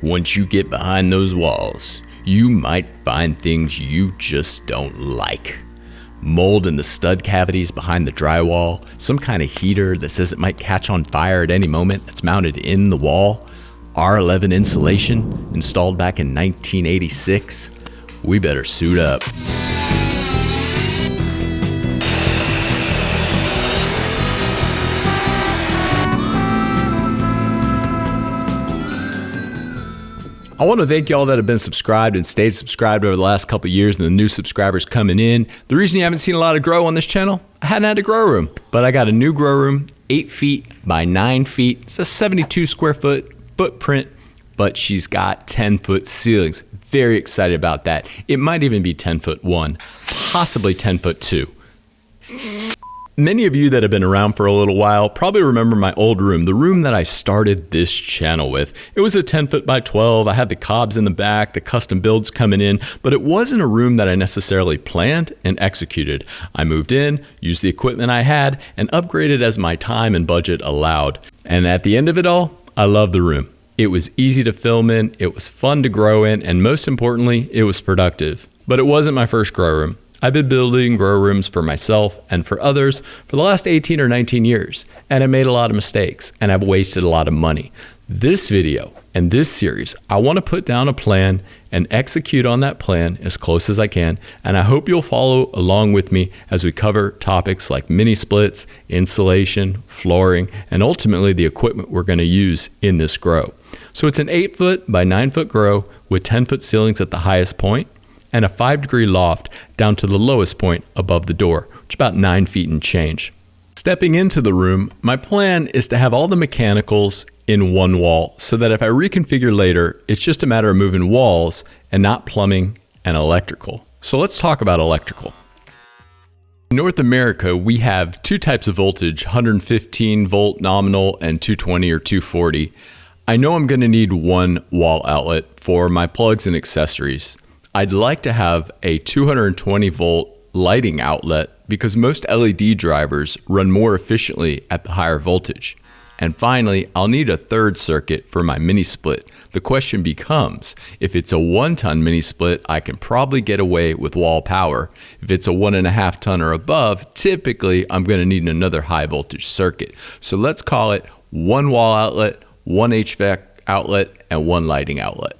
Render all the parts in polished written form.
Once you get behind those walls, you might find things you just don't like. Mold in the stud cavities behind the drywall, some kind of heater that says it might catch on fire at any moment that's mounted in the wall, R11 insulation installed back in 1986. We better suit up. I want to thank y'all that have been subscribed and stayed subscribed over the last couple of years and the new subscribers coming in. The reason you haven't seen a lot of grow on this channel, I hadn't had a grow room, but I got a new grow room, 8 feet by 9 feet. It's a 72 square foot footprint, but she's got 10-foot ceilings. Very excited about that. It might even be 10'1", possibly 10'2". Many of you that have been around for a little while probably remember my old room, the room that I started this channel with. It was a 10 foot by 12. I had the cobs in the back, the custom builds coming in, but it wasn't a room that I necessarily planned and executed. I moved in, used the equipment I had, and upgraded as my time and budget allowed. And at the end of it all, I loved the room. It was easy to film in, it was fun to grow in, and most importantly, it was productive. But it wasn't my first grow room. I've been building grow rooms for myself and for others for the last 18 or 19 years, and I made a lot of mistakes, and I've wasted a lot of money. This video and this series, I want to put down a plan and execute on that plan as close as I can, and I hope you'll follow along with me as we cover topics like mini splits, insulation, flooring, and ultimately the equipment we're going to use in this grow. So it's an 8 foot by 9 foot grow with 10-foot ceilings at the highest point, and a 5-degree loft down to the lowest point above the door, which is about 9 feet and change. Stepping into the room, my plan is to have all the mechanicals in one wall so that if I reconfigure later, it's just a matter of moving walls and not plumbing and electrical. So let's talk about electrical. In North America, we have two types of voltage, 115 volt nominal and 220 or 240. I know I'm gonna need one wall outlet for my plugs and accessories. I'd like to have a 220 volt lighting outlet because most LED drivers run more efficiently at the higher voltage. And finally, I'll need a third circuit for my mini split. The question becomes, if it's a 1-ton mini split, I can probably get away with wall power. If it's a 1.5 ton or above, typically I'm gonna need another high voltage circuit. So let's call it one wall outlet, one HVAC outlet, and one lighting outlet.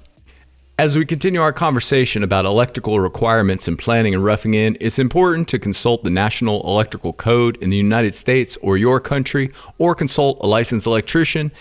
As we continue our conversation about electrical requirements and planning and roughing in, it's important to consult the National Electrical Code in the United States or your country, or consult a licensed electrician.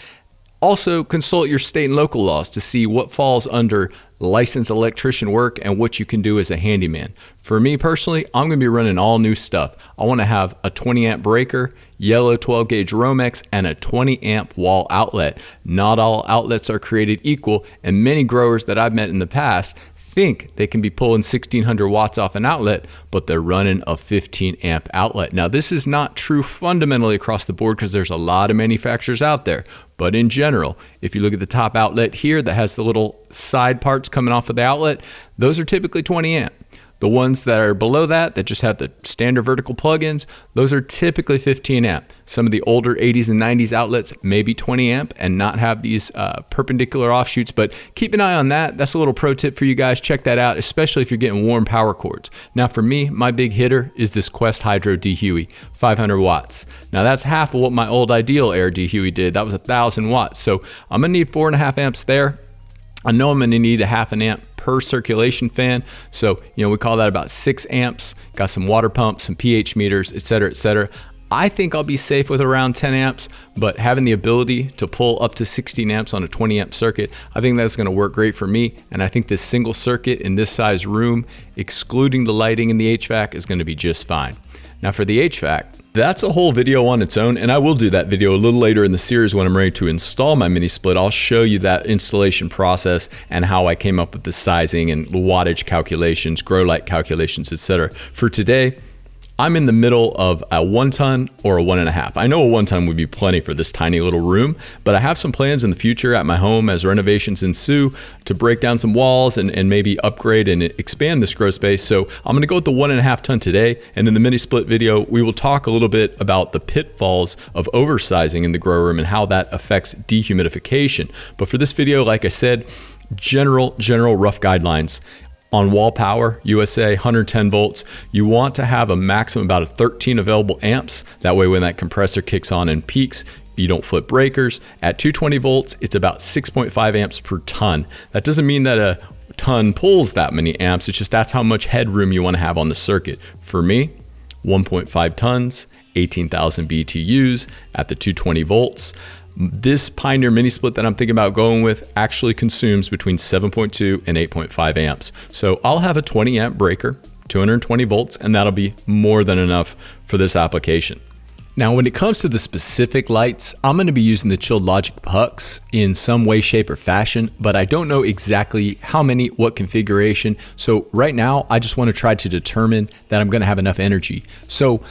Also, consult your state and local laws to see what falls under licensed electrician work and what you can do as a handyman. For me personally, I'm gonna be running all new stuff. I wanna have a 20 amp breaker, yellow 12 gauge Romex, and a 20 amp wall outlet. Not all outlets are created equal, and many growers that I've met in the past think they can be pulling 1600 watts off an outlet, but they're running a 15 amp outlet. Now, this is not true fundamentally across the board because there's a lot of manufacturers out there. But in general, if you look at the top outlet here that has the little side parts coming off of the outlet, those are typically 20 amp. The ones that are below that just have the standard vertical plugins, those are typically 15 amp. Some of the older 80s and 90s outlets may be 20 amp and not have these perpendicular offshoots, but keep an eye on that. That's a little pro tip for you guys. Check that out, especially if you're getting warm power cords. Now for me, my big hitter is this Quest Hydro DHUI, 500 watts. Now that's half of what my old Ideal Air DHUI did. That was 1,000 watts. So I'm gonna need 4.5 amps there. I know I'm gonna need a 0.5 amp per circulation fan. So, we call that about 6 amps, got some water pumps, some pH meters, et cetera, et cetera. I think I'll be safe with around 10 amps, but having the ability to pull up to 16 amps on a 20 amp circuit, I think that's gonna work great for me. And I think this single circuit in this size room, excluding the lighting and the HVAC, is gonna be just fine. Now for the HVAC, that's a whole video on its own, and I will do that video a little later in the series when I'm ready to install my mini split. I'll show you that installation process and how I came up with the sizing and wattage calculations, grow light calculations, etc. For today, I'm in the middle of a 1 ton or a 1.5. I know a 1 ton would be plenty for this tiny little room, but I have some plans in the future at my home as renovations ensue to break down some walls and maybe upgrade and expand this grow space. So I'm gonna go with the 1.5 ton today. And in the mini split video, we will talk a little bit about the pitfalls of oversizing in the grow room and how that affects dehumidification. But for this video, like I said, general rough guidelines. On wall power, USA 110 volts, you want to have a maximum about 13 available amps. That way when that compressor kicks on and peaks, you don't flip breakers. At 220 volts, it's about 6.5 amps per ton. That doesn't mean that a ton pulls that many amps. It's just that's how much headroom you want to have on the circuit. For me, 1.5 tons, 18,000 BTUs at the 220 volts. This Pioneer mini split that I'm thinking about going with actually consumes between 7.2 and 8.5 amps. So I'll have a 20 amp breaker, 220 volts, and that'll be more than enough for this application. Now, when it comes to the specific lights, I'm going to be using the Chilled Logic pucks in some way, shape, or fashion, but I don't know exactly how many, what configuration. So right now, I just want to try to determine that I'm going to have enough energy. So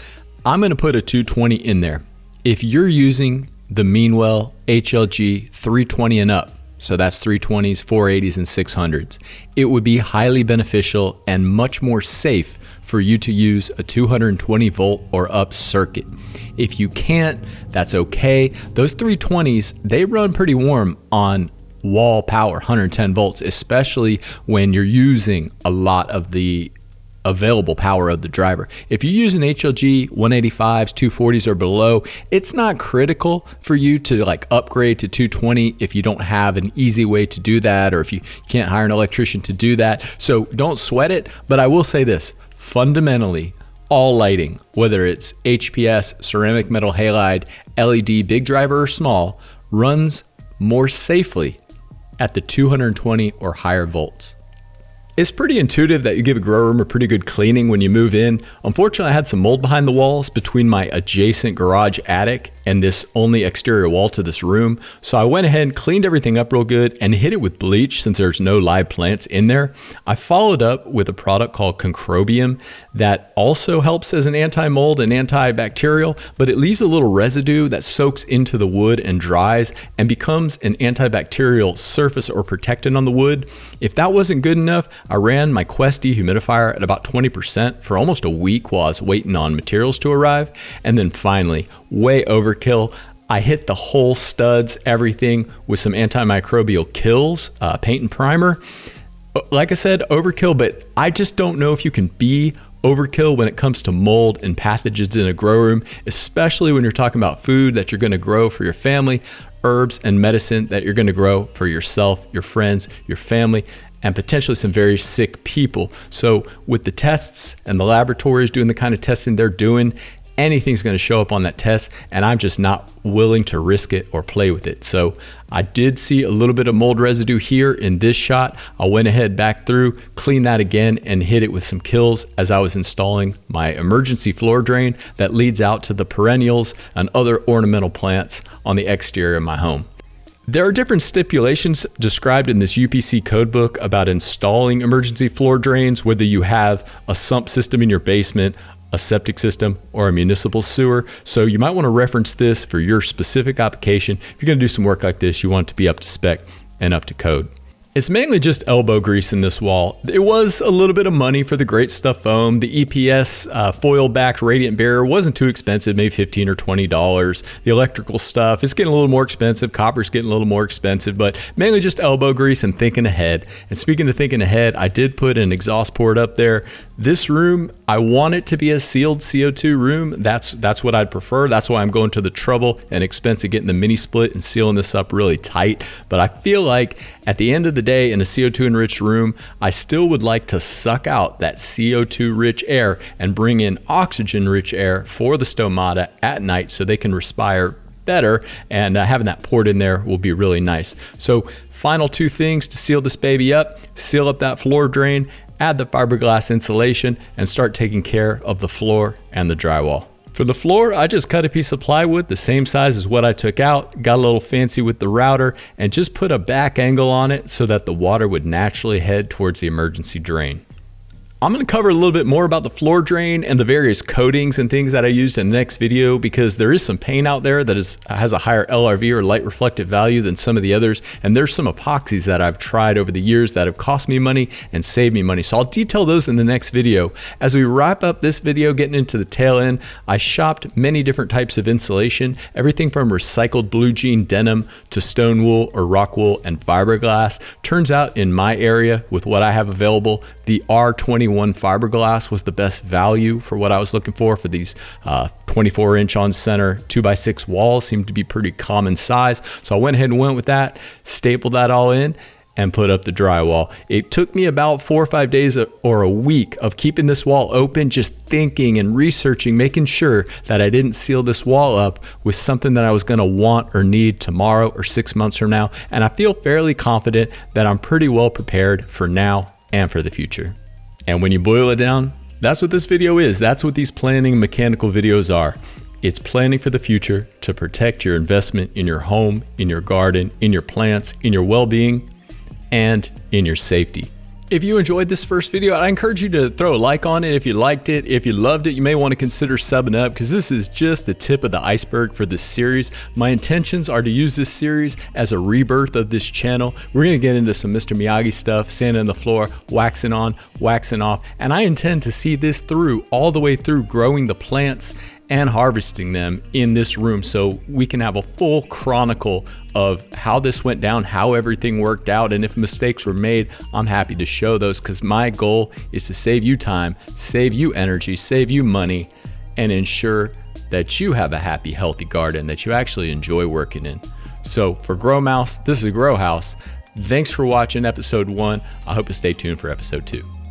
I'm going to put a 220 in there. If you're using the Meanwell HLG 320 and up, so that's 320s, 480s, and 600s, it would be highly beneficial and much more safe for you to use a 220 volt or up circuit. If you can't, that's okay. Those 320s, they run pretty warm on wall power, 110 volts, especially when you're using a lot of the available power of the driver. If you use an HLG 185s, 240s or below, it's not critical for you to like upgrade to 220 if you don't have an easy way to do that, or if you can't hire an electrician to do that. So don't sweat it. But I will say this, fundamentally, all lighting, whether it's HPS, ceramic metal halide, LED, big driver or small, runs more safely at the 220 or higher volts. It's pretty intuitive that you give a grow room a pretty good cleaning when you move in. Unfortunately, I had some mold behind the walls between my adjacent garage attic and this only exterior wall to this room. So I went ahead and cleaned everything up real good and hit it with bleach since there's no live plants in there. I followed up with a product called Concrobium that also helps as an anti-mold and antibacterial, but it leaves a little residue that soaks into the wood and dries and becomes an antibacterial surface or protectant on the wood. If that wasn't good enough, I ran my Quest dehumidifier at about 20% for almost a week while I was waiting on materials to arrive. And then finally, way overkill, I hit the whole studs, everything with some antimicrobial kills, paint and primer. Like I said, overkill, but I just don't know if you can be overkill when it comes to mold and pathogens in a grow room, especially when you're talking about food that you're going to grow for your family, herbs and medicine that you're going to grow for yourself, your friends, your family, and potentially some very sick people. So with the tests and the laboratories doing the kind of testing they're doing, anything's going to show up on that test, and I'm just not willing to risk it or play with it. So I did see a little bit of mold residue here in this shot. I went ahead back through, cleaned that again, and hit it with some kills as I was installing my emergency floor drain that leads out to the perennials and other ornamental plants on the exterior of my home. There are different stipulations described in this UPC codebook about installing emergency floor drains, whether you have a sump system in your basement, a septic system, or a municipal sewer. So you might want to reference this for your specific application. If you're going to do some work like this, you want it to be up to spec and up to code. It's mainly just elbow grease in this wall. It was a little bit of money for the Great Stuff foam. The EPS foil-backed radiant barrier wasn't too expensive, maybe $15 or $20. The electrical stuff is getting a little more expensive. Copper's getting a little more expensive, but mainly just elbow grease and thinking ahead. And speaking of thinking ahead, I did put an exhaust port up there. This room, I want it to be a sealed CO2 room. That's what I'd prefer. That's why I'm going to the trouble and expense of getting the mini split and sealing this up really tight. But I feel like at the end of the day in a CO2 enriched room, I still would like to suck out that CO2 rich air and bring in oxygen rich air for the stomata at night so they can respire better, and having that port in there will be really nice. So final two things to seal this baby up: seal up that floor drain, add the fiberglass insulation, and start taking care of the floor and the drywall. For the floor, I just cut a piece of plywood the same size as what I took out, got a little fancy with the router, and just put a back angle on it so that the water would naturally head towards the emergency drain. I'm going to cover a little bit more about the floor drain and the various coatings and things that I used in the next video, because there is some paint out there that has a higher LRV or light reflective value than some of the others. And there's some epoxies that I've tried over the years that have cost me money and saved me money. So I'll detail those in the next video. As we wrap up this video, getting into the tail end, I shopped many different types of insulation, everything from recycled blue jean denim to stone wool or rock wool and fiberglass. Turns out in my area with what I have available, the R21 fiberglass was the best value for what I was looking for these 24-inch on center 2x6 walls. Seemed to be pretty common size. So I went ahead and went with that, stapled that all in, and put up the drywall. It took me about 4 or 5 days or a week of keeping this wall open, just thinking and researching, making sure that I didn't seal this wall up with something that I was gonna want or need tomorrow or 6 months from now. And I feel fairly confident that I'm pretty well prepared for now and for the future. And when you boil it down, that's what this video is. That's what these planning mechanical videos are. It's planning for the future to protect your investment in your home, in your garden, in your plants, in your well-being, and in your safety. If you enjoyed this first video, I encourage you to throw a like on it if you liked it. If you loved it, you may want to consider subbing up, because this is just the tip of the iceberg for this series. My intentions are to use this series as a rebirth of this channel. We're going to get into some Mr. Miyagi stuff, sanding the floor, waxing on, waxing off, and I intend to see this through all the way through growing the plants and harvesting them in this room, so we can have a full chronicle of how this went down, how everything worked out, and if mistakes were made, I'm happy to show those, because my goal is to save you time, save you energy, save you money, and ensure that you have a happy, healthy garden that you actually enjoy working in. So for Grow Mouse, this is Grow House. Thanks for watching episode 1. I hope you stay tuned for episode 2.